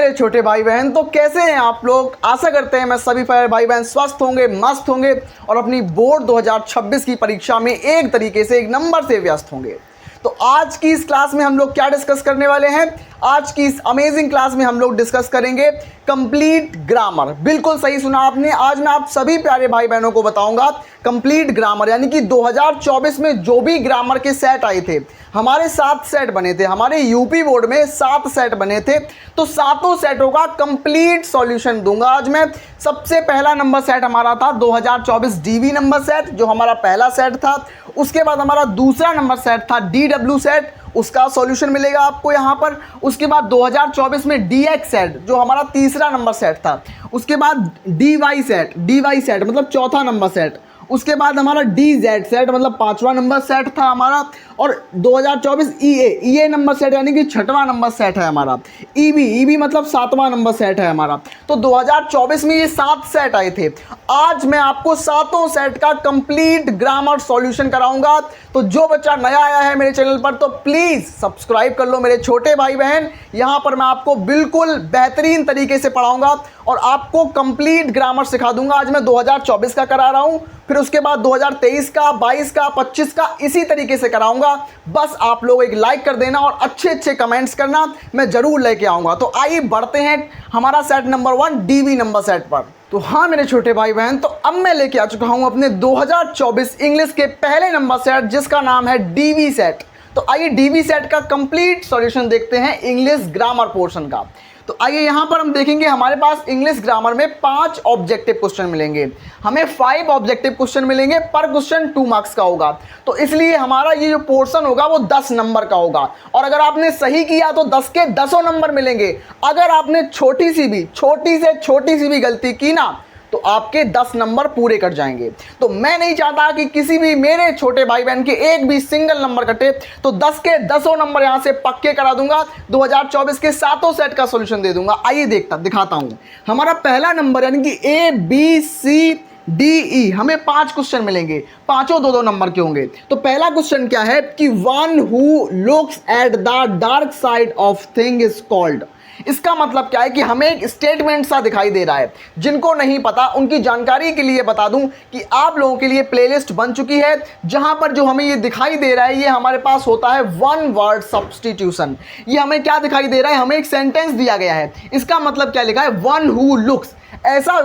मेरे छोटे भाई बहन, तो कैसे हैं आप लोग। आशा करते हैं मैं सभी भाई बहन स्वस्थ होंगे, मस्त होंगे और अपनी बोर्ड 2026 की परीक्षा में एक तरीके से एक नंबर से व्यस्त होंगे। तो आज की इस क्लास में हम लोग क्या डिस्कस करने वाले हैं। आज की इस अमेजिंग क्लास में हम लोग डिस्कस करेंगे कंप्लीट ग्रामर। बिल्कुल सही सुना आपने। आज मैं आप सभी प्यारे भाई बहनों को बताऊंगा कंप्लीट ग्रामर, यानी कि 2024 में जो भी ग्रामर के सेट आए थे, हमारे 7 सेट बने थे, हमारे यूपी बोर्ड में 7 सेट बने थे, तो सातों सेटों का कंप्लीट सॉल्यूशन दूंगा आज मैं। सबसे पहला नंबर सेट हमारा था 2024 डीवी नंबर सेट, जो हमारा पहला सेट था। उसके बाद हमारा दूसरा नंबर सेट था डीडब्ल्यू सेट, उसका सॉल्यूशन मिलेगा आपको यहाँ पर। उसके बाद 2024 में डीएक्स सेट, जो हमारा तीसरा नंबर सेट था। उसके बाद डीवाई सेट मतलब चौथा नंबर सेट। उसके बाद हमारा डीजेड सेट मतलब 5वां नंबर सेट था हमारा। और 2024 ईए नंबर सेट, यानी कि 6वां नंबर सेट है हमारा। ईबी मतलब 7वां नंबर सेट है हमारा। तो 2024 में ये 7 सेट आए थे। आज मैं आपको सातों सेट का कंप्लीट ग्रामर सॉल्यूशन कराऊंगा। तो जो बच्चा नया आया है मेरे चैनल पर, तो प्लीज सब्सक्राइब कर लो मेरे छोटे भाई बहन। यहाँ पर मैं आपको बिल्कुल बेहतरीन तरीके से पढ़ाऊंगा और आपको कंप्लीट ग्रामर सिखा दूंगा। आज मैं 2024 का करा रहा हूं, फिर उसके बाद 2023 का, 22 का, 25 का इसी तरीके से कराऊंगा। बस आप लोग एक लाइक कर देना और अच्छे अच्छे कमेंट्स करना, मैं जरूर लेके आऊंगा। तो आइए बढ़ते हैं हमारा set number 1 DV number set पर। तो हाँ मेरे छोटे भाई बहन, तो अब मैं लेके आ चुका हूं अपने 2024 इंग्लिश के पहले नंबर सेट, जिसका नाम है डीवी सेट। तो आइए डीवी सेट का कंप्लीट सॉल्यूशन देखते हैं इंग्लिश ग्रामर पोर्शन का। तो आइए यहाँ पर हम देखेंगे हमारे पास इंग्लिश ग्रामर में 5 ऑब्जेक्टिव क्वेश्चन मिलेंगे। हमें 5 ऑब्जेक्टिव क्वेश्चन मिलेंगे, पर क्वेश्चन 2 मार्क्स का होगा। तो इसलिए हमारा ये जो पोर्शन होगा वो 10 नंबर का होगा। और अगर आपने सही किया तो 10 के 10 नंबर मिलेंगे। अगर आपने छोटी से छोटी सी भी गलती की ना, तो आपके 10 नंबर पूरे कट जाएंगे। तो मैं नहीं चाहता कि किसी भी मेरे छोटे भाई बहन के एक भी सिंगल नंबर कटे। तो 10 के 10 नंबर यहां से पक्के करा दूंगा। 2024 के सातों सेट का सॉल्यूशन दे दूंगा। आइए दिखाता हूं। हमारा पहला नंबर यानी कि A B C D E, हमें 5 क्वेश्चन मिलेंगे, पांचों 2-2 नंबर के होंगे। तो पहला क्वेश्चन क्या है कि one who looks at the dark side of thing is called. इसका मतलब क्या है कि हमें एक स्टेटमेंट सा दिखाई दे रहा है। जिनको नहीं पता उनकी जानकारी के लिए बता दूं कि आप लोगों के लिए प्लेलिस्ट बन चुकी है, जहां पर जो हमें ये दिखाई दे रहा है, ये हमारे पास होता है वन वर्ड सब्स्टिट्यूशन। ये हमें क्या दिखाई दे रहा है, हमें एक सेंटेंस दिया गया है। इसका मतलब क्या लिखा है, वन हु लुक्स, ऐसा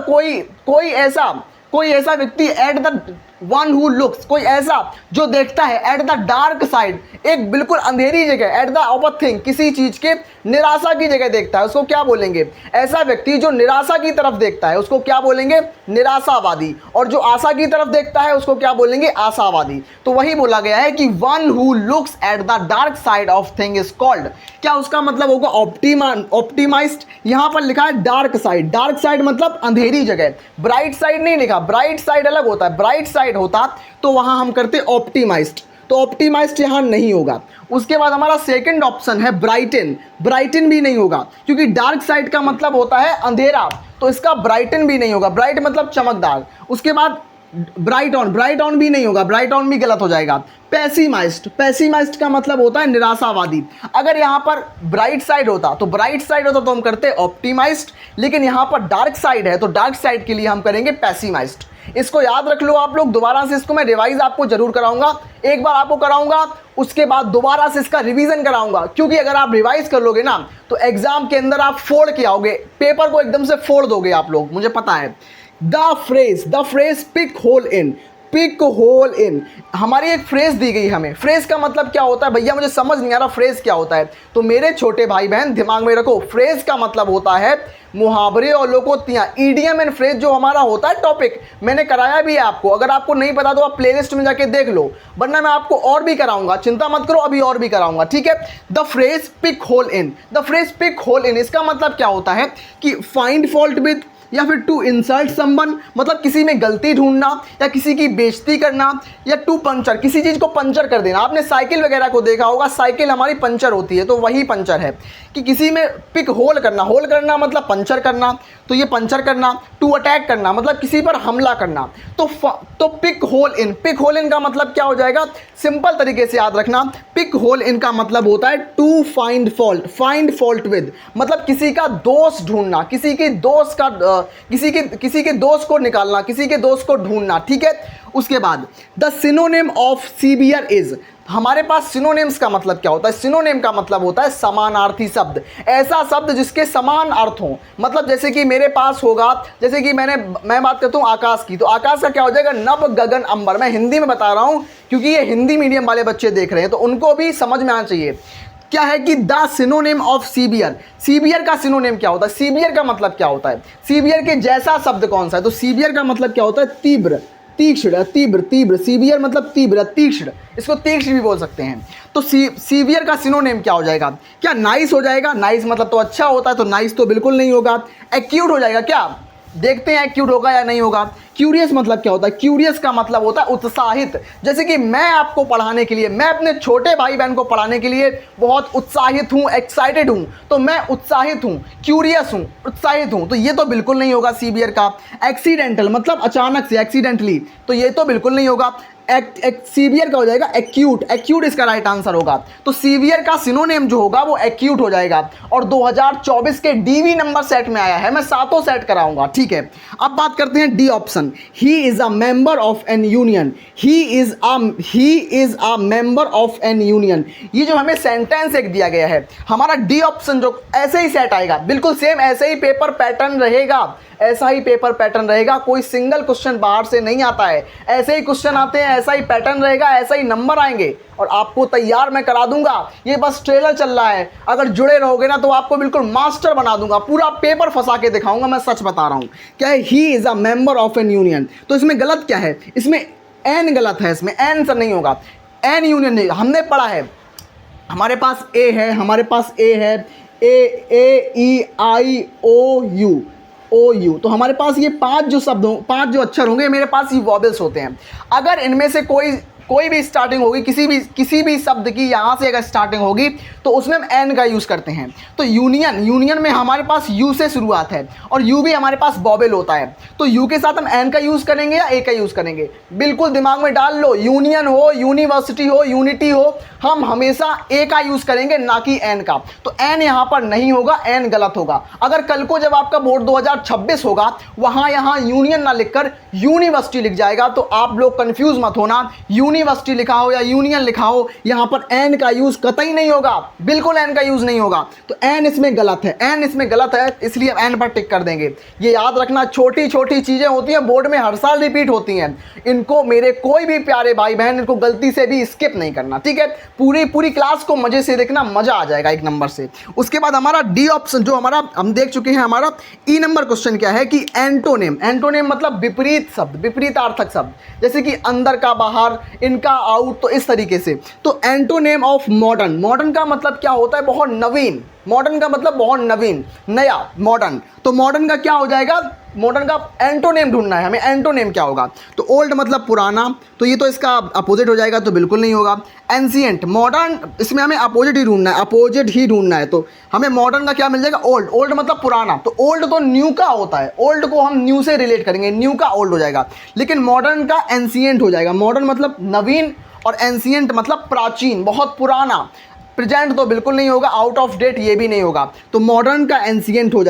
कोई ऐसा व्यक्ति at the one who looks, कोई ऐसा जो देखता है एट द डार्क साइड, एक बिल्कुल अंधेरी जगह, एट द ऑपोजिट थिंग, किसी चीज के निराशा की जगह देखता है, उसको क्या बोलेंगे। ऐसा व्यक्ति जो निराशा की तरफ देखता है उसको क्या बोलेंगे, निराशावादी। और जो आशा की तरफ देखता है उसको क्या बोलेंगे, आशावादी। तो वही बोला गया है कि one who looks at the dark side of thing is called. क्या उसका मतलब होगा, ऑप्टिमाइज्ड। यहां पर लिखा है डार्क साइड मतलब अंधेरी जगह। ब्राइट साइड नहीं लिखा, ब्राइट साइड अलग होता है। ब्राइट साइड होता तो वहां हम करते ऑप्टिमाइज्ड, तो ऑप्टिमाइज्ड यहां नहीं होगा। उसके बाद हमारा सेकंड ऑप्शन है ब्राइटन भी नहीं होगा, क्योंकि डार्क साइड का मतलब होता है अंधेरा, तो इसका ब्राइटन भी नहीं होगा। ब्राइट मतलब चमकदार। उसके बाद ब्राइट ऑन भी नहीं होगा, ब्राइट ऑन भी गलत हो जाएगा। पैसिमाइज्ड का मतलब होता है निराशावादी। अगर यहाँ पर ब्राइट साइड होता तो हम करते ऑप्टिमाइज्ड, लेकिन यहाँ पर डार्क साइड है तो डार्क साइड के लिए हम करेंगे पैसिमाइज्ड। इसको याद रख लो आप लोग। दोबारा से इसको मैं रिवाइज आपको जरूर कराऊंगा। एक बार आपको कराऊंगा, उसके बाद दोबारा से इसका रिवीजन कराऊंगा, क्योंकि अगर आप रिवाइज कर लोगे ना तो एग्जाम के अंदर आप फोड़ के आओगे, पेपर को एकदम से फोड़ दोगे आप लोग, मुझे पता है। द फ्रेज पिक होल इन, हमारी एक फ्रेज दी गई हमें। फ्रेज का मतलब क्या होता है भैया, मुझे समझ नहीं आ रहा फ्रेज क्या होता है। तो मेरे छोटे भाई बहन दिमाग में रखो, फ्रेज का मतलब होता है मुहावरे और लोकोक्तियां, ईडियम एंड फ्रेज जो हमारा होता है टॉपिक। मैंने कराया भी है आपको, अगर आपको नहीं पता तो आप प्लेलिस्ट में जाके देख लो, वरना मैं आपको और भी कराऊंगा, चिंता मत करो, अभी और भी कराऊंगा, ठीक है। द फ्रेज पिक होल इन, इसका मतलब क्या होता है कि फाइंड फॉल्ट विद, या फिर टू इंसल्ट समवन, मतलब किसी में गलती ढूंढना या किसी की बेइज्जती करना, या टू पंचर, किसी चीज़ को पंचर कर देना। आपने साइकिल वगैरह को देखा होगा, साइकिल हमारी पंचर होती है, तो वही पंचर है। कि किसी में पिक होल करना मतलब पंचर करना, तो ये पंचर करना। टू अटैक करना मतलब किसी पर हमला करना। तो पिक होल इन का मतलब क्या हो जाएगा, सिंपल तरीके से याद रखना, पिक होल इन का मतलब होता है टू फाइंड फॉल्ट विद, मतलब किसी का दोष ढूंढना, किसी के दोष को निकालना, किसी के दोष को ढूंढना, ठीक है। उसके बाद the synonym of severe is, हमारे पास सिनोनिम्स का मतलब क्या होता है, सिनोनिम का मतलब होता है समानार्थी शब्द, ऐसा शब्द जिसके समान अर्थ हो। मतलब जैसे कि मेरे पास होगा, जैसे कि मैं बात करता हूँ आकाश की, तो आकाश का क्या हो जाएगा, नभ गगन अंबर। मैं हिंदी में बता रहा हूँ क्योंकि ये हिंदी मीडियम वाले बच्चे देख रहे हैं तो उनको भी समझ में आना चाहिए। क्या है कि द सिनोनिम ऑफ सीवियर का सिनोनिम क्या होता है, सीवियर का मतलब क्या होता है, सीवियर के जैसा शब्द कौन सा है, तो सीवियर का मतलब क्या होता है, तीव्र, तीक्ष्ण, तीव्र। सीवियर मतलब तीव्र, तीक्ष्ण, इसको तीक्ष्ण भी बोल सकते हैं। तो सीवियर का सिनोनिम क्या हो जाएगा, क्या नाइस हो जाएगा, नाइस मतलब तो अच्छा होता है, तो नाइस तो बिल्कुल नहीं होगा। एक्यूट हो जाएगा, क्या देखते हैं एक्यूट होगा या नहीं होगा। क्यूरियस मतलब क्या होता है, क्यूरियस का मतलब होता है उत्साहित, जैसे कि मैं आपको पढ़ाने के लिए, मैं अपने छोटे भाई बहन को पढ़ाने के लिए बहुत उत्साहित हूँ, एक्साइटेड हूँ, तो मैं उत्साहित हूँ, क्यूरियस हूँ, उत्साहित हूँ, तो ये तो बिल्कुल नहीं होगा सीवियर का। एक्सीडेंटल मतलब अचानक से, एक्सीडेंटली, तो ये तो बिल्कुल नहीं होगा। सीवियर का हो जाएगा एक्यूट इसका राइट आंसर होगा। तो सीवियर का सिनोनिम जो होगा वो एक्यूट हो जाएगा और 2024 के डीवी नंबर सेट में आया है, मैं सातों सेट कराऊंगा, ठीक है। अब बात करते हैं D option, he is a member of an union, he is a member of an union. ये जो हमें सेंटेंस एक दिया गया है, हमारा डी ऑप्शन जो ऐसे ही सेट आएगा, बिल्कुल सेम ऐसे ही पेपर पैटर्न रहेगा, ऐसा ही पेपर पैटर्न रहेगा, कोई सिंगल क्वेश्चन बाहर से नहीं आता है, ऐसे ही क्वेश्चन आते हैं, ऐसा ही पैटर्न रहेगा, ऐसा ही नंबर आएंगे और आपको तैयार मैं करा दूंगा। ये बस ट्रेलर चल रहा है, अगर जुड़े रहोगे ना तो आपको बिल्कुल मास्टर बना दूंगा, पूरा पेपर फंसा के दिखाऊंगा, मैं सच बता रहा हूँ। क्या है, he is a member of an union, तो इसमें गलत क्या है, इसमें एन गलत है, इसमें एन से नहीं होगा, एन यूनियन नहीं, हमने पढ़ा है, हमारे पास ए है, हमारे पास ए है, ए ई आई ओ यू, तो हमारे पास ये पांच जो अक्षर होंगे, मेरे पास ये वॉवेल्स होते हैं। अगर इनमें से कोई भी स्टार्टिंग होगी, किसी भी शब्द की यहाँ से अगर स्टार्टिंग होगी तो उसमें हम एन का यूज़ करते हैं। तो यूनियन में हमारे पास यू से शुरुआत है और यू भी हमारे पास वॉवेल होता है, तो यू के साथ हम एन का यूज़ करेंगे या ए का यूज़ करेंगे, बिल्कुल दिमाग में डाल लो। यूनियन हो, यूनिवर्सिटी हो, यूनिटी हो, हम हमेशा ए का यूज़ करेंगे ना कि एन का। तो एन यहाँ पर नहीं होगा, एन गलत होगा। अगर कल को जब आपका बोर्ड 2026 होगा, वहाँ यहाँ यूनियन ना लिखकर यूनिवर्सिटी लिख जाएगा, तो आप लोग कंफ्यूज मत होना, यूनिवर्सिटी लिखा हो या यूनियन लिखा हो, यहाँ पर एन का यूज़ कतई नहीं होगा, बिल्कुल एन का यूज़ नहीं होगा। तो एन इसमें गलत है, एन इसमें गलत है, इसलिए एन पर टिक कर देंगे। ये याद रखना, छोटी छोटी चीज़ें होती हैं, बोर्ड में हर साल रिपीट होती हैं, इनको मेरे कोई भी प्यारे भाई बहन इनको गलती से भी स्किप नहीं करना, ठीक है। पूरी क्लास को मजे से देखना, मजा आ जाएगा एक नंबर से। उसके बाद हमारा डी ऑप्शन जो हमारा हम देख चुके हैं, हमारा ई नंबर क्वेश्चन क्या है कि एंटोनिम मतलब विपरीत शब्द, विपरीतार्थक शब्द, जैसे कि अंदर का बाहर, इनका आउट, तो इस तरीके से। तो एंटोनिम ऑफ मॉडर्न का मतलब क्या होता है, बहुत नवीन, मॉडर्न का मतलब बहुत नवीन, नया, मॉडर्न। तो मॉडर्न का क्या हो जाएगा, मॉडर्न का एंटोनिम ढूंढना है हमें, एंटोनिम क्या होगा, तो ओल्ड मतलब पुराना, तो ये तो इसका अपोजिट हो जाएगा, तो बिल्कुल नहीं होगा। एंशिएंट, मॉडर्न, इसमें हमें अपोजिट ही ढूंढना है, तो हमें मॉडर्न का क्या मिल जाएगा, ओल्ड मतलब पुराना। तो ओल्ड तो न्यू का होता है, ओल्ड को हम न्यू से रिलेट करेंगे, न्यू का ओल्ड हो जाएगा, लेकिन मॉडर्न का एंशिएंट हो जाएगा। मॉडर्न मतलब नवीन और एंशिएंट मतलब प्राचीन, बहुत पुराना। प्रेजेंट तो बिल्कुल नहीं होगा, आउट ऑफ डेट ये भी नहीं होगा, तो मॉडर्न का एंशिएंट हो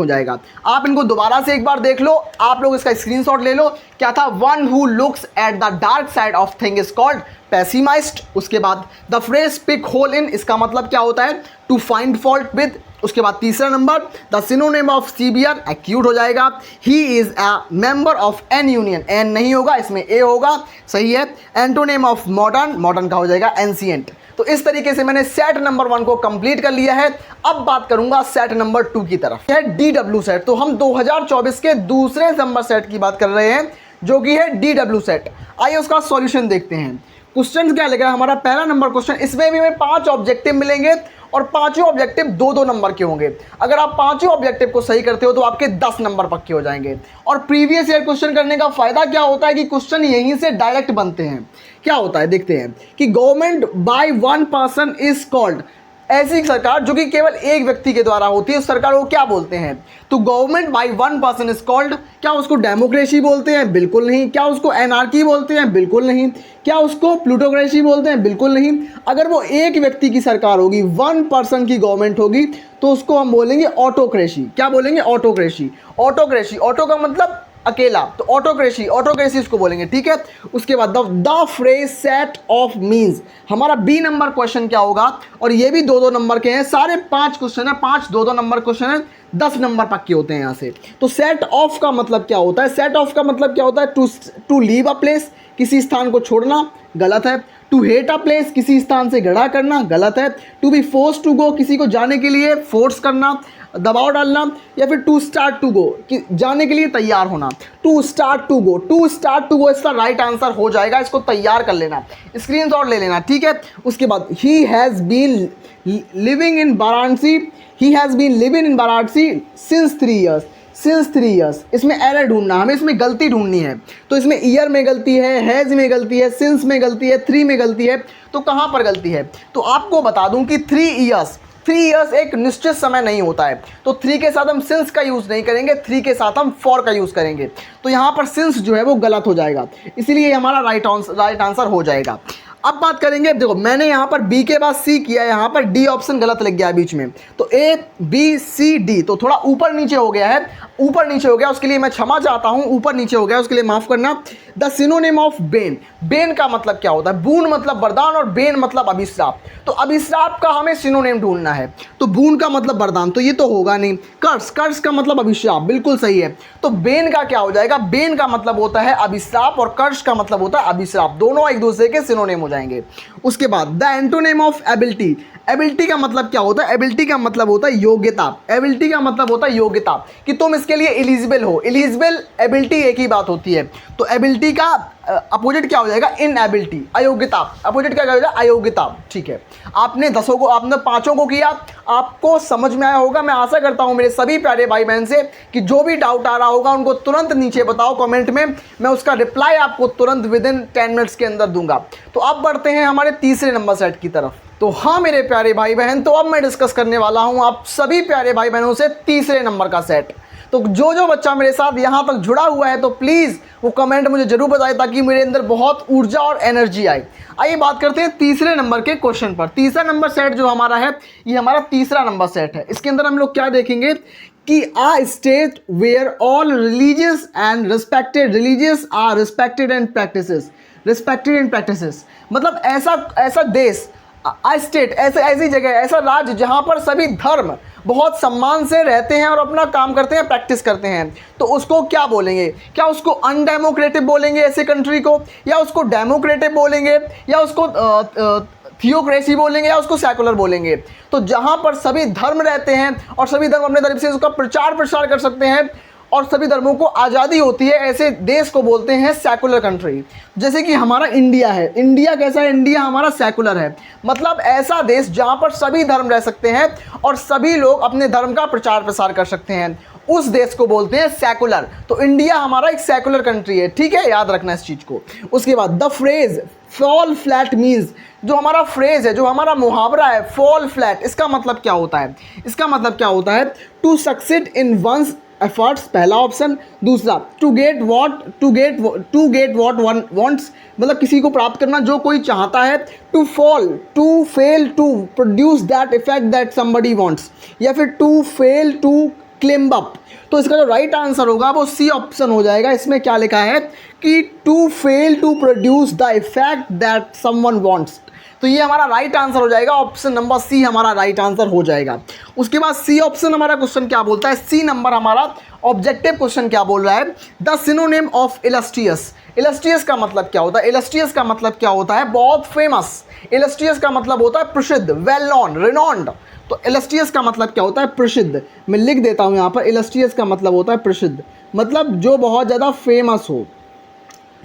जाएगा। आप इनको दोबारा से एक बार देख लो, आप लोग इसका स्क्रीनशॉट ले लो। क्या था, one who looks at the dark side of thing is called pessimist. उसके बाद द फ्रेज पिक होल इन, इसका मतलब क्या होता है, टू फाइंड फॉल्ट विद। उसके बाद तीसरा number, the synonym of severe, acute हो जाएगा। He is a member of an union, an नहीं होगा, इसमें ए होगा, सही है। एंटोनिम ऑफ मॉडर्न का हो जाएगा एंशिएंट। तो इस तरीके से मैंने सेट नंबर 1 को कंप्लीट कर लिया है। अब बात करूंगा सेट नंबर 2 की तरफ, है DW सेट। तो हम 2024 के दूसरे नंबर सेट की बात कर रहे हैं, जो कि है DW सेट। आइए उसका सॉल्यूशन देखते हैं। क्वेश्चन क्या लगा, हमारा पहला नंबर क्वेश्चन, इसमें भी हमें 5 ऑब्जेक्टिव मिलेंगे और पांचों ऑब्जेक्टिव 2-2 नंबर के होंगे। अगर आप पांचों ऑब्जेक्टिव को सही करते हो तो आपके 10 नंबर पक्के हो जाएंगे। और प्रीवियस ईयर क्वेश्चन करने का फायदा क्या होता है कि क्वेश्चन यहीं से डायरेक्ट बनते हैं। क्या होता है देखते हैं कि government by one person is called, ऐसी सरकार जो कि केवल एक व्यक्ति के द्वारा होती है उस सरकार को क्या बोलते हैं? तो government by one person is called, क्या उसको डेमोक्रेसी बोलते हैं? बिल्कुल नहीं। क्या उसको एनार्की बोलते हैं? बिल्कुल नहीं। क्या उसको प्लूटोक्रेसी बोलते हैं? बिल्कुल नहीं। अगर वो एक व्यक्ति की सरकार होगी, वन पर्सन की गवर्नमेंट होगी, तो उसको हम बोलेंगे ऑटोक्रेसी। क्या बोलेंगे? ऑटोक्रेसी। ऑटोक्रेसी, ऑटो का मतलब अकेला, तो ऑटोक्रेसी, ऑटोक्रेसी इसको बोलेंगे, ठीक है। उसके बाद the phrase set of means, हमारा बी नंबर क्वेश्चन क्या होगा? और ये भी 2-2 नंबर के हैं, सारे 5 क्वेश्चन है, 5 2-2 नंबर क्वेश्चन है, 10 नंबर पक्के होते हैं यहाँ से। तो सेट ऑफ का मतलब क्या होता है? सेट ऑफ का मतलब क्या होता है? टू लीव अ प्लेस, किसी स्थान को छोड़ना, गलत है। टू हेट अ प्लेस, किसी स्थान से घृणा करना, गलत है। To be force to go, किसी को जाने के लिए फोर्स करना, दबाव डालना। या फिर टू स्टार्ट टू गो, कि जाने के लिए तैयार होना। To start to go, to start to go इसका राइट आंसर हो जाएगा, इसको तैयार कर लेना, स्क्रीनशॉट ले लेना, ठीक है। उसके बाद he has been living in Varanasi, he has been living in Varanasi since 3 years, since 3 years. इसमें एरर ढूंढना, हमें इसमें गलती ढूंढनी है। तो इसमें ईयर में गलती है, हैज़ में गलती है, सिंस में गलती है, 3 में गलती है, तो कहाँ पर गलती है? तो आपको बता दूं कि 3 ईयर्स एक निश्चित समय नहीं होता है, तो 3 के साथ हम सिंस का यूज़ नहीं करेंगे, 3 के साथ हम फॉर का यूज़ करेंगे। तो यहाँ पर सिंस जो है वो गलत हो जाएगा, इसलिए हमारा राइट आंसर हो जाएगा। अब बात करेंगे, देखो मैंने यहाँ पर बी के बाद सी किया, यहाँ पर डी ऑप्शन गलत लग गया बीच में, तो ए बी सी डी, तो थोड़ा ऊपर नीचे हो गया है, ऊपर नीचे हो गया, उसके लिए मैं क्षमा चाहता हूँ, ऊपर नीचे हो गया उसके लिए माफ़ करना। The synonym of Ben, Ben का मतलब क्या होता है? बून मतलब वरदान और बेन मतलब अभिश्राप, तो अभिश्राप का हमें सिनोनिम ढूंढना है। तो बून का मतलब वरदान, तो ये तो होगा नहीं। कर्स, कर्स का मतलब अभिश्राप, बिल्कुल सही है। तो बेन का क्या हो जाएगा? बेन का मतलब होता है अभिश्राप और कर्स का मतलब होता है अभिश्राप, दोनों एक दूसरे के सिनोनिम हो जाएंगे। उसके बाद the antonym of ability, ability का मतलब क्या होता है? एबिलिटी का मतलब होता है योग्यता, एबिलिटी का मतलब होता है योग्यता, कि तुम इसके लिए एलिजिबल हो। एलिजिबल एबिलिटी एक ही बात होती है। तो एबिलिटी का अपोजिट क्या हो जाएगा? इनएबिलिटी, अयोग्यता। अपोजिट क्या हो जाएगा? अयोग्यता, ठीक है। आपने 10 को, आपने 5 को किया, आपको समझ में आया होगा। मैं आशा करता हूं मेरे सभी प्यारे भाई बहन से कि जो भी डाउट आ रहा होगा उनको तुरंत नीचे बताओ कमेंट में, मैं उसका रिप्लाई आपको तुरंत विदिन 10 मिनट्स के अंदर दूंगा। तो अब बढ़ते हैं हमारे तीसरे नंबर सेट की तरफ। तो हाँ मेरे प्यारे भाई बहन, तो अब मैं डिस्कस करने वाला हूं आप सभी प्यारे भाई बहनों से तीसरे नंबर का सेट। तो जो बच्चा मेरे साथ यहाँ तक जुड़ा हुआ है तो प्लीज़ वो कमेंट मुझे जरूर बताए, ताकि मेरे अंदर बहुत ऊर्जा और एनर्जी आए। आइए बात करते हैं तीसरे नंबर के क्वेश्चन पर। तीसरा नंबर सेट जो हमारा है, ये हमारा तीसरा नंबर सेट है। इसके अंदर हम लोग क्या देखेंगे कि a state where all religious and religious are respected and practices, मतलब ऐसा देश, स्टेट, ऐसी जगह, ऐसा राज्य जहाँ पर सभी धर्म बहुत सम्मान से रहते हैं और अपना काम करते हैं, प्रैक्टिस करते हैं, तो उसको क्या बोलेंगे? क्या उसको अनडेमोक्रेटिक बोलेंगे ऐसे कंट्री को, या उसको डेमोक्रेटिक बोलेंगे, या उसको थियोक्रेसी बोलेंगे, या उसको सेकुलर बोलेंगे? तो जहाँ पर सभी धर्म रहते हैं और सभी धर्म अपने धर्म से उसका प्रचार प्रसार कर सकते हैं और सभी धर्मों को आज़ादी होती है, ऐसे देश को बोलते हैं सेकुलर कंट्री। जैसे कि हमारा इंडिया है। इंडिया कैसा है? इंडिया हमारा सेकुलर है, मतलब ऐसा देश जहाँ पर सभी धर्म रह सकते हैं और सभी लोग अपने धर्म का प्रचार प्रसार कर सकते हैं, उस देश को बोलते हैं सेकुलर। तो इंडिया हमारा एक सेकुलर कंट्री है, ठीक है, याद रखना इस चीज़ को। उसके बाद the phrase fall flat means, जो हमारा फ्रेज है, जो हमारा मुहावरा है फॉल फ्लैट, इसका मतलब क्या होता है? इसका मतलब क्या होता है? To succeed in one's efforts, पहला ऑप्शन। दूसरा to get what one wants, मतलब किसी को प्राप्त करना जो कोई चाहता है। To fail to produce that effect that somebody wants, या फिर to fail to claim up. तो इसका जो राइट आंसर होगा वो सी ऑप्शन हो जाएगा। इसमें क्या लिखा है कि to fail to produce the effect that someone wants, तो ये हमारा राइट आंसर हो जाएगा। ऑप्शन नंबर सी हमारा राइट आंसर हो जाएगा। उसके बाद सी ऑप्शन हमारा क्वेश्चन क्या बोलता है? सी नंबर हमारा ऑब्जेक्टिव क्वेश्चन क्या बोल रहा है? The synonym of illustrious, illustrious का मतलब क्या होता है? इलस्ट्रियस का मतलब क्या होता है? बहुत फेमस। इलस्ट्रियस का मतलब होता है प्रसिद्ध, वेल नोन, रिनोन्ड। तो इलस्ट्रियस का मतलब क्या होता है? प्रसिद्ध। मैं लिख देता हूँ यहाँ पर, इलस्ट्रियस का मतलब होता है प्रसिद्ध, मतलब जो बहुत ज़्यादा फेमस हो,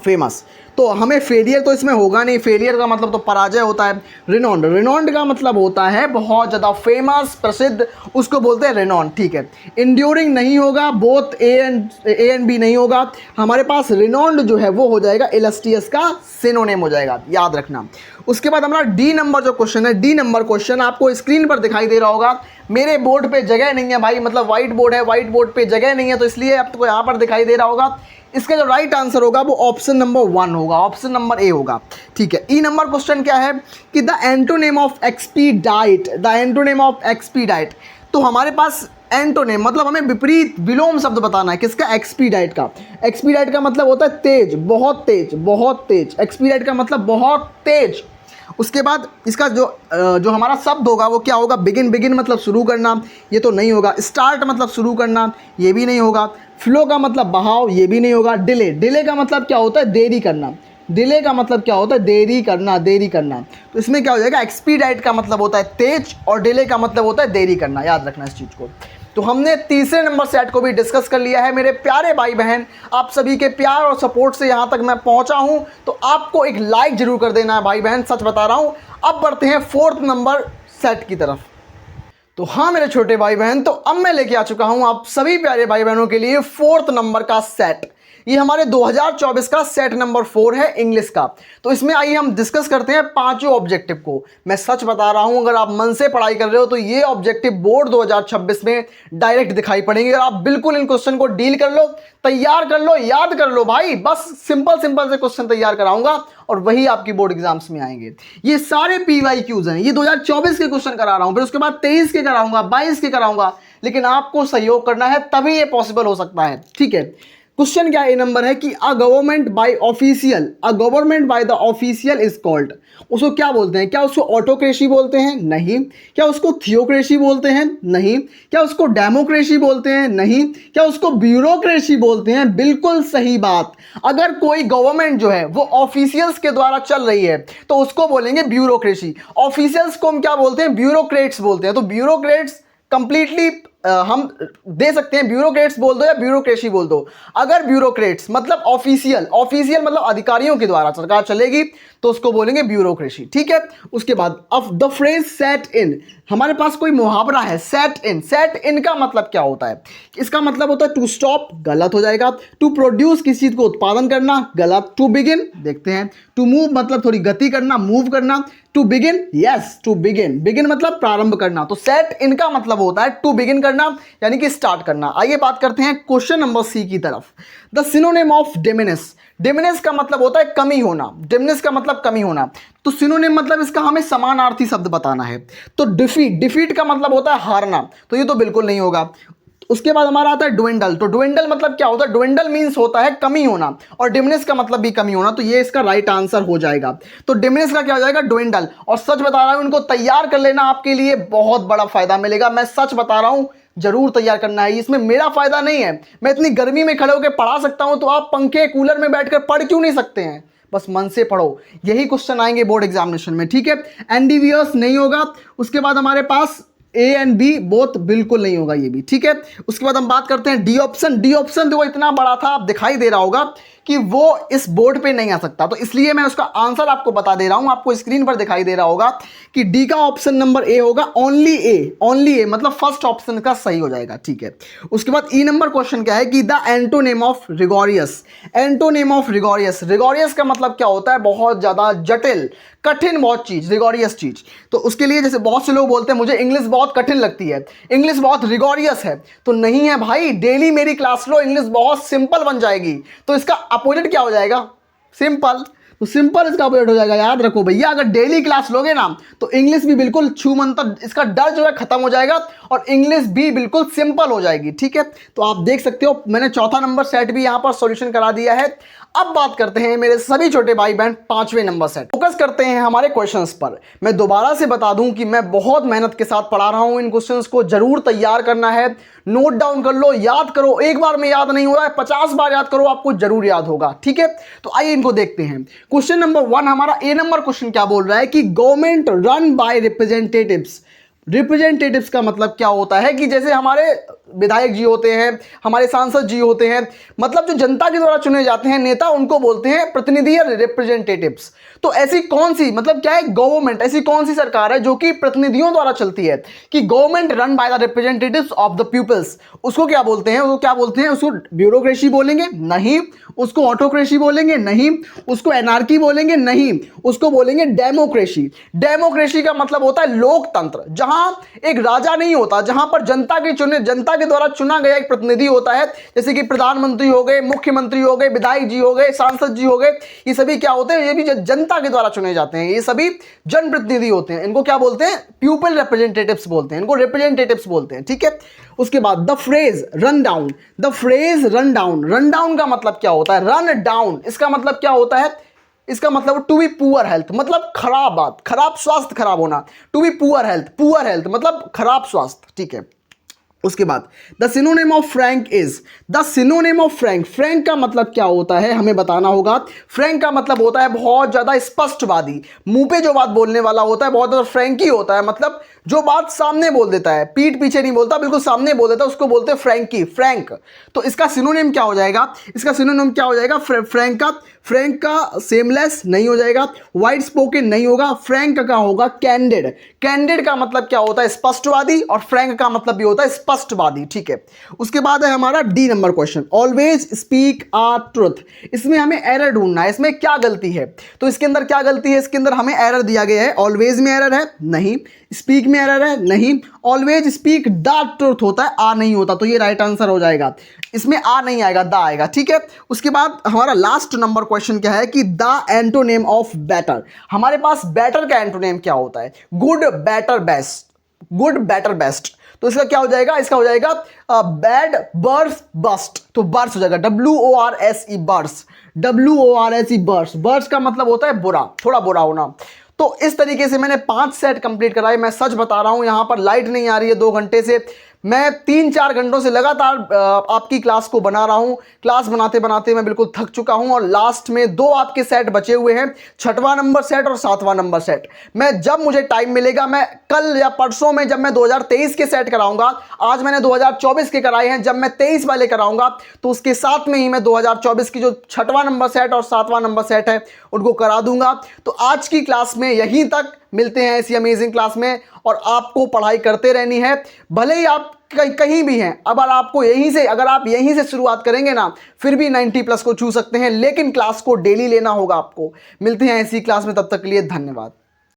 फेमस। तो हमें फेलियर तो इसमें होगा नहीं, फेलियर का मतलब तो पराजय होता है। रिनॉन्ड, रिनॉन्ड का मतलब होता है बहुत ज़्यादा फेमस, प्रसिद्ध, उसको बोलते हैं रिनॉन्ड, ठीक है। इंड्यूरिंग नहीं होगा, बोथ ए एंड बी नहीं होगा, हमारे पास रिनॉन्ड जो है वो हो जाएगा इलस्ट्रियस का सिनोनिम हो जाएगा, याद रखना। उसके बाद हमारा डी नंबर जो क्वेश्चन है, डी नंबर क्वेश्चन आपको स्क्रीन पर दिखाई दे रहा होगा। मेरे बोर्ड पे जगह नहीं है भाई, मतलब वाइट बोर्ड है, वाइट बोर्ड पे जगह नहीं है, तो इसलिए आपको यहाँ पर दिखाई दे रहा होगा। इसका जो राइट आंसर होगा वो ऑप्शन नंबर 1 होगा, ऑप्शन नंबर ए होगा, ठीक है। ई नंबर क्वेश्चन क्या है कि the antonym of expedite, the antonym of expedite. तो हमारे पास एंटोनिम मतलब हमें विपरीत विलोम शब्द बताना है, किसका? एक्सपीडाइट का। एक्सपीडाइट का मतलब होता है तेज, बहुत तेज, बहुत तेज। एक्सपीडाइट का मतलब बहुत तेज। उसके बाद इसका जो हमारा शब्द होगा वो क्या होगा? बिगिन, बिगिन मतलब शुरू करना, ये तो नहीं होगा। स्टार्ट मतलब शुरू करना, ये भी नहीं होगा। फ्लो का मतलब बहाव, ये भी नहीं होगा। डिले, डिले का मतलब क्या होता है? देरी करना। डिले का मतलब क्या होता है? देरी करना, देरी करना। तो इसमें क्या हो जाएगा? एक्सपीडाइट का मतलब होता है तेज और डिले का मतलब होता है देरी करना, याद रखना इस चीज़ को। तो हमने तीसरे नंबर सेट को भी डिस्कस कर लिया है। मेरे प्यारे भाई बहन, आप सभी के प्यार और सपोर्ट से यहाँ तक मैं पहुँचा हूँ, तो आपको एक लाइक जरूर कर देना है भाई बहन, सच बता रहा हूँ। अब बढ़ते हैं फोर्थ नंबर सेट की तरफ। तो हाँ मेरे छोटे भाई बहन, तो अब मैं लेके आ चुका हूँ आप सभी प्यारे भाई बहनों के लिए फोर्थ नंबर का सेट। ये हमारे 2024 का सेट नंबर 4 है इंग्लिश का। तो इसमें आइए हम डिस्कस करते हैं पांचों ऑब्जेक्टिव को। मैं सच बता रहा हूं, अगर आप मन से पढ़ाई कर रहे हो तो ये ऑब्जेक्टिव बोर्ड 2026 में डायरेक्ट दिखाई पड़ेंगे। और आप बिल्कुल इन क्वेश्चन को डील कर लो, तैयार कर लो, याद कर लो भाई। बस सिंपल सिंपल से क्वेश्चन तैयार कराऊंगा और वही आपकी बोर्ड एग्जाम्स में आएंगे। ये सारे PYQs हैं, ये 2024 के क्वेश्चन करा रहा हूं, फिर उसके बाद 23 के कराऊंगा, 22 के कराऊंगा, लेकिन आपको सहयोग करना है तभी ये पॉसिबल हो सकता है, ठीक है। क्वेश्चन क्या ए नंबर है कि a government by official, a government by the official is called. उसको क्या बोलते हैं? क्या उसको ऑटोक्रेसी बोलते हैं? नहीं। क्या उसको थियोक्रेसी बोलते हैं? नहीं। क्या उसको डेमोक्रेसी बोलते हैं? नहीं। क्या उसको ब्यूरोक्रेसी बोलते हैं? बिल्कुल सही बात। अगर कोई गवर्नमेंट जो है वो ऑफिशियल्स के द्वारा चल रही है तो उसको बोलेंगे ब्यूरोक्रेसी। ऑफिशियल्स को हम क्या बोलते हैं? ब्यूरोक्रेट्स बोलते हैं। तो ब्यूरोक्रेट्स कंप्लीटली हम दे सकते हैं, ब्यूरोक्रेट्स बोल दो या ब्यूरोक्रेसी बोल दो। अगर ब्यूरोक्रेट्स मतलब ऑफिशियल, ऑफिशियल मतलब अधिकारियों के द्वारा सरकार चलेगी तो उसको बोलेंगे ब्यूरोक्रेसी, ठीक है। उसके बाद अब द फ्रेज सेट इन, हमारे पास कोई मुहावरा है सेट इन। सेट इन का मतलब क्या होता है? इसका मतलब होता है टू स्टॉप, गलत हो जाएगा। टू प्रोड्यूस, किसी चीज को उत्पादन करना, गलत। टू बिगिन, देखते हैं। टू मूव मतलब थोड़ी गति करना, मूव करना। To begin, yes to begin, begin मतलब प्रारंभ करना। तो सेट इन का मतलब होता है टू बिगिन करना, यानी कि स्टार्ट करना। आइए बात करते हैं क्वेश्चन नंबर सी की तरफ। The synonym of diminish, diminish का मतलब होता है कमी होना, डिमिनिश का मतलब कमी होना। तो सिनोनिम मतलब इसका हमें समानार्थी शब्द बताना है। तो डिफीट, डिफीट का मतलब होता है हारना, तो ये तो बिल्कुल नहीं होगा। उसके बाद हमारा आता है ड्विंडल। तो ड्विंडल मतलब क्या होता है? ड्विंडल मीन्स होता है कमी होना, और डिमिनिश का मतलब भी कमी होना, तो ये इसका राइट आंसर हो जाएगा। तो डिमिनिश का क्या हो जाएगा? ड्विंडल। और सच बता रहा हूं, इनको तैयार कर लेना, आपके लिए बहुत बड़ा फायदा मिलेगा। मैं सच बता रहा हूं, जरूर तैयार करना है। इसमें मेरा फायदा नहीं है, मैं इतनी गर्मी में खड़े होकर पढ़ा सकता हूं, तो आप पंखे कूलर में बैठकर पढ़ क्यों नहीं सकते हैं? बस मन से पढ़ो, यही क्वेश्चन आएंगे बोर्ड एग्जामिनेशन में, ठीक है। एनडीवीएस नहीं होगा। उसके बाद हमारे पास ए एंड बी बोथ बिल्कुल नहीं होगा, ये भी ठीक है। उसके बाद हम बात करते हैं डी ऑप्शन। डी ऑप्शन देखो इतना बड़ा था, आप दिखाई दे रहा होगा कि वो इस बोर्ड पे नहीं आ सकता, तो इसलिए मैं उसका आंसर आपको बता दे रहा हूं। आपको स्क्रीन पर दिखाई दे रहा होगा कि डी का ऑप्शन नंबर ए होगा, ओनली ए, ओनली ए मतलब फर्स्ट ऑप्शन का सही हो जाएगा, ठीक है। उसके बाद ई नंबर क्वेश्चन क्या है कि the antonym of rigorous. Antonym of rigorous, rigorous का मतलब क्या होता है? बहुत ज्यादा जटिल, कठिन बहुत चीज, रिगोरियस चीज। तो उसके लिए जैसे बहुत से लोग बोलते हैं मुझे इंग्लिश बहुत कठिन लगती है, इंग्लिश बहुत रिगोरियस है, तो नहीं है भाई। डेली मेरी क्लास लो, इंग्लिश बहुत सिंपल बन जाएगी। तो इसका अपोजिट क्या हो जाएगा? सिंपल। तो सिंपल इसका अपोजिट हो जाएगा, याद रखो भैया। अगर डेली क्लास लोगे ना तो इंग्लिश भी बिल्कुल छूमंतर, इसका डर जो है खत्म हो जाएगा और इंग्लिश भी बिल्कुल सिंपल हो जाएगी, ठीक है। तो आप देख सकते हो मैंने चौथा नंबर सेट भी यहां पर सॉल्यूशन करा दिया है। अब बात करते हैं मेरे सभी छोटे भाई बहन पांचवें नंबर सेट। फोकस करते हैं हमारे क्वेश्चंस पर। मैं दोबारा से बता दूं कि मैं बहुत मेहनत के साथ पढ़ा रहा हूं। इन क्वेश्चंस को जरूर तैयार करना है, नोट डाउन कर लो, याद करो। एक बार में याद नहीं हो रहा है, 50 बार याद करो, आपको जरूर याद होगा, ठीक है। तो आइए इनको देखते हैं। क्वेश्चन नंबर 1 हमारा ए नंबर क्वेश्चन क्या बोल रहा है कि government run bye representatives. Representatives का मतलब क्या होता है कि जैसे हमारे विधायक जी होते हैं, हमारे सांसद जी होते हैं, मतलब जो जनता के द्वारा चुने जाते हैं नेता, उनको बोलते हैं प्रतिनिधि या रिप्रेजेंटेटिव्स। तो ऐसी कौन सी, मतलब क्या है, गवर्नमेंट, ऐसी कौन सी सरकार है जो कि प्रतिनिधियों द्वारा चलती है, कि government run by the representatives of the peoples, उसको क्या बोलते हैं? उसको क्या बोलते हैं? उसको ब्यूरोक्रेसी बोलेंगे? नहीं। उसको ऑटोक्रेसी बोलेंगे? नहीं। उसको एनार्की बोलेंगे? नहीं। उसको बोलेंगे डेमोक्रेसी। डेमोक्रेसी का मतलब होता है लोकतंत्र, जहां एक राजा नहीं होता, जहां पर जनता के द्वारा चुना गया एक प्रतिनिधि होता है, जैसे कि प्रधानमंत्री हो गए, मुख्यमंत्री हो गए, विधायक जी हो गए, सांसद जी हो गए, ये सभी क्या होते हैं? ये भी जनता के द्वारा चुने जाते हैं, ये सभी जनप्रतिनिधि होते हैं। इनको क्या बोलते हैं? पीपल रिप्रेजेंटेटिव्स बोलते हैं, इनको रिप्रेजेंटेटिव्स बोलते हैं, ठीक है। उसके बाद the phrase run down, the phrase run down, run down का मतलब क्या होता है? रन डाउन, इसका मतलब क्या होता है? इसका मतलब टू बी पुअर हेल्थ, मतलब खराब बात, खराब स्वास्थ्य, खराब होना। टू बी पुअर हेल्थ मतलब खराब स्वास्थ्य, ठीक है। उसके बाद the synonym of Frank is, the synonym of Frank, Frank का मतलब क्या होता है हमें बताना होगा। फ्रैंक का मतलब होता है बहुत ज्यादा स्पष्टवादी, मुंह पे जो बात बोलने वाला होता है, बहुत ज्यादा फ्रैंकी होता है, मतलब जो बात सामने बोल देता है, पीठ पीछे नहीं बोलता, बिल्कुल सामने बोल देता है, उसको बोलते हैं फ्रैंकी, फ्रैंक। तो इसका सिनोनिम क्या हो जाएगा? इसका सिनोनिम क्या हो जाएगा? फ्रैंक का सेमलेस नहीं हो जाएगा, वाइड स्पोकन नहीं होगा, फ्रैंक का होगा कैंडिड। कैंडिड का मतलब क्या होता है? स्पष्टवादी, और फ्रैंक का मतलब भी होता है स्पष्टवादी, ठीक है। उसके बाद है हमारा the number question, always speak a truth. इसमें हमें एरर ढूंढना है, इसमें क्या गलती है? तो इसके अंदर क्या गलती है? इसके अंदर हमें एरर दिया गया है, ऑलवेज में एरर है नहीं, स्पीक में एरर है नहीं, ऑलवेज स्पीक द ट्रुथ होता है, आ नहीं होता, तो ये राइट आंसर हो जाएगा। इसमें आ नहीं आएगा, द आएगा, ठीक है। उसके बाद हमारा लास्ट नंबर क्वेश्चन क्या है कि द एंटोनेम ऑफ बेटर। हमारे पास बेटर का एंटोनेम क्या होता है? Good, better, best, good, better, best. तो इसका क्या हो जाएगा? इसका हो जाएगा बैड, बर्स, बस्ट। तो बर्स हो जाएगा WORSE, बर्स, WORSE, बर्स। बर्स का मतलब होता है बुरा, थोड़ा बुरा होना। तो इस तरीके से मैंने 5 सेट कंप्लीट कराए। मैं सच बता रहा हूं, यहां पर लाइट नहीं आ रही है 2 घंटे से, मैं 3-4 घंटों से लगातार आपकी क्लास को बना रहा हूं। क्लास बनाते बनाते मैं बिल्कुल थक चुका हूं, और लास्ट में 2 आपके सेट बचे हुए हैं, 6वां नंबर सेट और 7वां नंबर सेट। मैं जब मुझे टाइम मिलेगा, मैं कल या परसों में जब मैं 2023 के सेट कराऊंगा, आज मैंने 2024 के कराए हैं, जब मैं 23 वाले कराऊंगा तो उसके साथ में ही मैं 2024 की जो 6वां नंबर सेट और 7वां नंबर सेट है उनको करा दूंगा। तो आज की क्लास में यहीं तक, मिलते हैं ऐसी अमेजिंग क्लास में, और आपको पढ़ाई करते रहनी है, भले ही आप कहीं भी हैं। अगर आपको अगर आप यहीं से शुरुआत करेंगे ना, फिर भी 90+ को छू सकते हैं, लेकिन क्लास को डेली लेना होगा आपको। मिलते हैं ऐसी क्लास में, तब तक के लिए धन्यवाद।